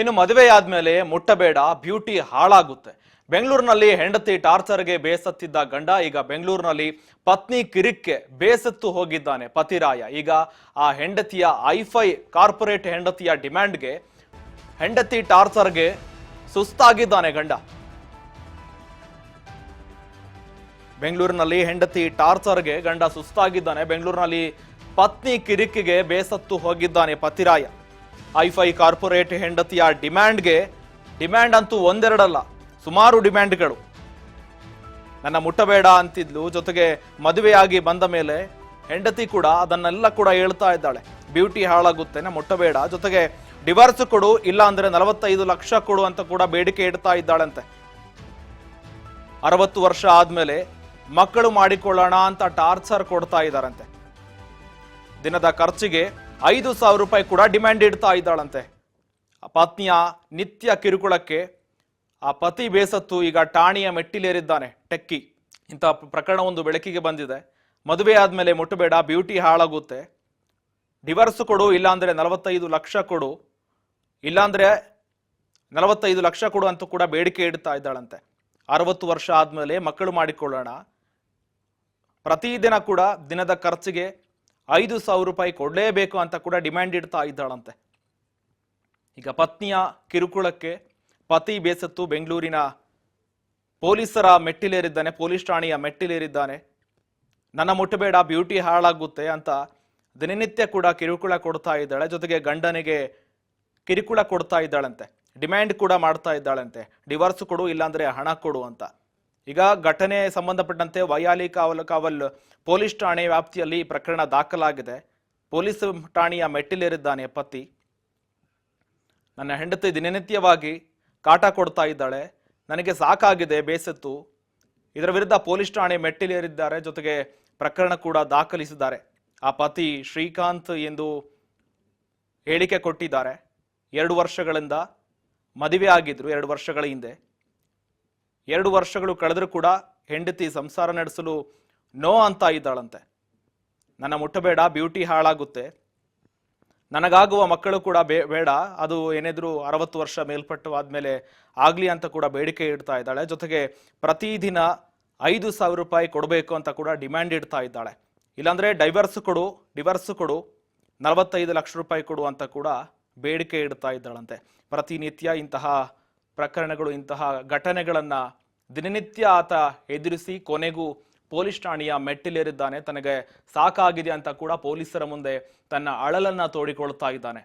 ಇನ್ನು ಮದುವೆಯಾದ್ಮೇಲೆ ಮುಟ್ಟಬೇಡ, ಬ್ಯೂಟಿ ಹಾಳಾಗುತ್ತೆ. ಬೆಂಗಳೂರಿನಲ್ಲಿ ಹೆಂಡತಿ ಟಾರ್ಚರ್ಗೆ ಬೇಸತ್ತಿದ್ದ ಗಂಡ ಈಗ ಬೆಂಗಳೂರಿನಲ್ಲಿ ಪತ್ನಿ ಕಿರಿಕ್ಗೆ ಬೇಸತ್ತು ಹೋಗಿದ್ದಾನೆ ಪತಿರಾಯ. ಈಗ ಆ ಹೆಂಡತಿಯ ಐಫೈ ಕಾರ್ಪೊರೇಟ್ ಹೆಂಡತಿಯ ಡಿಮ್ಯಾಂಡ್ಗೆ, ಹೆಂಡತಿ ಟಾರ್ಚರ್ಗೆ ಸುಸ್ತಾಗಿದ್ದಾನೆ ಗಂಡ. ಬೆಂಗಳೂರಿನಲ್ಲಿ ಹೆಂಡತಿ ಟಾರ್ಚರ್ಗೆ ಗಂಡ ಸುಸ್ತಾಗಿದ್ದಾನೆ. ಬೆಂಗಳೂರಿನಲ್ಲಿ ಪತ್ನಿ ಕಿರಿಕ್ಕಿಗೆ ಬೇಸತ್ತು ಹೋಗಿದ್ದಾನೆ ಪತಿರಾಯ. ಐಫೈ ಕಾರ್ಪೊರೇಟ್ ಹೆಂಡತಿಯ ಡಿಮ್ಯಾಂಡ್ ಅಂತೂ ಒಂದೆರಡಲ್ಲ, ಸುಮಾರು ಡಿಮ್ಯಾಂಡ್ಗಳು. ನನ್ನ ಮುಟ್ಟಬೇಡ ಅಂತಿದ್ಲು, ಜೊತೆಗೆ ಮದುವೆಯಾಗಿ ಬಂದ ಮೇಲೆ ಹೆಂಡತಿ ಕೂಡ ಅದನ್ನೆಲ್ಲ ಕೂಡ ಹೇಳ್ತಾ ಇದ್ದಾಳೆ. ಬ್ಯೂಟಿ ಹಾಳಾಗುತ್ತೆ, ನಾ ಮುಟ್ಟಬೇಡ, ಜೊತೆಗೆ ಡಿವೋರ್ಸ್ ಕೊಡು, ಇಲ್ಲ ಅಂದ್ರೆ 45 ಲಕ್ಷ ಕೊಡು ಅಂತ ಕೂಡ ಬೇಡಿಕೆ ಇಡ್ತಾ ಇದ್ದಾಳಂತೆ. 60 ವರ್ಷ ಆದ್ಮೇಲೆ ಮಕ್ಕಳು ಮಾಡಿಕೊಳ್ಳೋಣ ಅಂತ ಟಾರ್ಚರ್ ಕೊಡ್ತಾ ಇದ್ದಾರಂತೆ. ದಿನದ ಖರ್ಚಿಗೆ 5,000 ರೂಪಾಯಿ ಕೂಡ ಡಿಮ್ಯಾಂಡ್ ಇಡ್ತಾ ಇದ್ದಾಳಂತೆ. ಪತ್ನಿಯ ನಿತ್ಯ ಕಿರುಕುಳಕ್ಕೆ ಆ ಪತಿ ಬೇಸತ್ತು ಈಗ ಠಾಣೆಯ ಮೆಟ್ಟಿಲೇರಿದ್ದಾನೆ ಟೆಕ್ಕಿ. ಇಂಥ ಪ್ರಕರಣ ಒಂದು ಬೆಳಕಿಗೆ ಬಂದಿದೆ. ಮದುವೆ ಆದ್ಮೇಲೆ ಮುಟ್ಟಬೇಡ, ಬ್ಯೂಟಿ ಹಾಳಾಗುತ್ತೆ, ಡಿವೋರ್ಸ್ ಕೊಡು, ಇಲ್ಲಾಂದ್ರೆ 45 ಲಕ್ಷ ಕೊಡು, ಇಲ್ಲಾಂದ್ರೆ 45 ಲಕ್ಷ ಕೊಡು ಅಂತ ಕೂಡ ಬೇಡಿಕೆ ಇಡ್ತಾ ಇದ್ದಾಳಂತೆ. 60 ವರ್ಷ ಆದ್ಮೇಲೆ ಮಕ್ಕಳು ಮಾಡಿಕೊಳ್ಳೋಣ, ಪ್ರತಿದಿನ ಕೂಡ ದಿನದ ಖರ್ಚಿಗೆ 5,000 ರೂಪಾಯಿ ಕೊಡಲೇಬೇಕು ಅಂತ ಕೂಡ ಡಿಮ್ಯಾಂಡ್ ಇಡ್ತಾ ಇದ್ದಾಳಂತೆ. ಈಗ ಪತ್ನಿಯ ಕಿರುಕುಳಕ್ಕೆ ಪತಿ ಬೇಸತ್ತು ಬೆಂಗಳೂರಿನ ಪೊಲೀಸರ ಮೆಟ್ಟಿಲೇರಿದ್ದಾನೆ, ಪೊಲೀಸ್ ಠಾಣೆಯ ಮೆಟ್ಟಿಲೇರಿದ್ದಾನೆ. ನನ್ನ ಮುಟ್ಟಬೇಡ, ಬ್ಯೂಟಿ ಹಾಳಾಗುತ್ತೆ ಅಂತ ದಿನನಿತ್ಯ ಕೂಡ ಕಿರುಕುಳ ಕೊಡ್ತಾ ಇದ್ದಾಳೆ. ಜೊತೆಗೆ ಗಂಡನಿಗೆ ಕಿರುಕುಳ ಕೊಡ್ತಾ ಇದ್ದಾಳಂತೆ, ಡಿಮ್ಯಾಂಡ್ ಕೂಡ ಮಾಡ್ತಾ ಇದ್ದಾಳಂತೆ, ಡಿವೋರ್ಸ್ ಕೊಡು, ಇಲ್ಲಾಂದ್ರೆ ಹಣ ಕೊಡು ಅಂತ. ಈಗ ಘಟನೆ ಸಂಬಂಧಪಟ್ಟಂತೆ ವೈಯಾಲಿ ಕಾವಲ್ ಪೊಲೀಸ್ ಠಾಣೆ ವ್ಯಾಪ್ತಿಯಲ್ಲಿ ಪ್ರಕರಣ ದಾಖಲಾಗಿದೆ. ಪೊಲೀಸ್ ಠಾಣೆಯ ಮೆಟ್ಟಿಲೇರಿದ್ದಾನೆ ಪತಿ. ನನ್ನ ಹೆಂಡತಿ ದಿನನಿತ್ಯವಾಗಿ ಕಾಟ ಕೊಡ್ತಾ ಇದ್ದಾಳೆ, ನನಗೆ ಸಾಕಾಗಿದೆ, ಬೇಸತ್ತು. ಇದರ ವಿರುದ್ಧ ಪೊಲೀಸ್ ಠಾಣೆ ಮೆಟ್ಟಿಲೇರಿದ್ದಾರೆ. ಜೊತೆಗೆ ಪ್ರಕರಣ ಕೂಡ ದಾಖಲಿಸಿದ್ದಾರೆ. ಆ ಪತಿ ಶ್ರೀಕಾಂತ್ ಎಂದು ಹೇಳಿಕೆ ಕೊಟ್ಟಿದ್ದಾರೆ. 2 ವರ್ಷಗಳಿಂದ ಮದುವೆ ಆಗಿದ್ರು, 2 ವರ್ಷಗಳ ಹಿಂದೆ. 2 ವರ್ಷಗಳು ಕಳೆದರೂ ಕೂಡ ಹೆಂಡತಿ ಸಂಸಾರ ನಡೆಸಲು ನೋ ಅಂತ ಇದ್ದಾಳಂತೆ. ನನ್ನ ಮುಟ್ಟಬೇಡ, ಬ್ಯೂಟಿ ಹಾಳಾಗುತ್ತೆ, ನನಗಾಗುವ ಮಕ್ಕಳು ಕೂಡ ಬೇಡ, ಅದು ಏನಿದ್ರು 60 ವರ್ಷ ಮೇಲ್ಪಟ್ಟು ಆದ್ಮೇಲೆ ಆಗ್ಲಿ ಅಂತ ಕೂಡ ಬೇಡಿಕೆ ಇಡ್ತಾ ಇದ್ದಾಳೆ. ಜೊತೆಗೆ ಪ್ರತಿದಿನ 5,000 ರೂಪಾಯಿ ಕೊಡಬೇಕು ಅಂತ ಕೂಡ ಡಿಮ್ಯಾಂಡ್ ಇಡ್ತಾ ಇದ್ದಾಳೆ. ಇಲ್ಲಾಂದ್ರೆ ಡಿವೋರ್ಸ್ ಕೊಡು, 45 ಲಕ್ಷ ರೂಪಾಯಿ ಕೊಡು ಅಂತ ಕೂಡ ಬೇಡಿಕೆ ಇಡ್ತಾ ಇದ್ದಾಳಂತೆ. ಪ್ರತಿನಿತ್ಯ ಇಂತಹ ಪ್ರಕರಣಗಳು, ಇಂತಹ ಘಟನೆಗಳನ್ನ ದಿನನಿತ್ಯ ಆತ ಎದುರಿಸಿ ಕೊನೆಗೂ ಪೊಲೀಸ್ ಠಾಣೆಯ ಮೆಟ್ಟಿಲೇರಿದ್ದಾನೆ. ತನಗೆ ಸಾಕಾಗಿದೆ ಅಂತ ಕೂಡ ಪೊಲೀಸರ ಮುಂದೆ ತನ್ನ ಅಳಲನ್ನ ತೋಡಿಕೊಳ್ತಾ ಇದ್ದಾನೆ.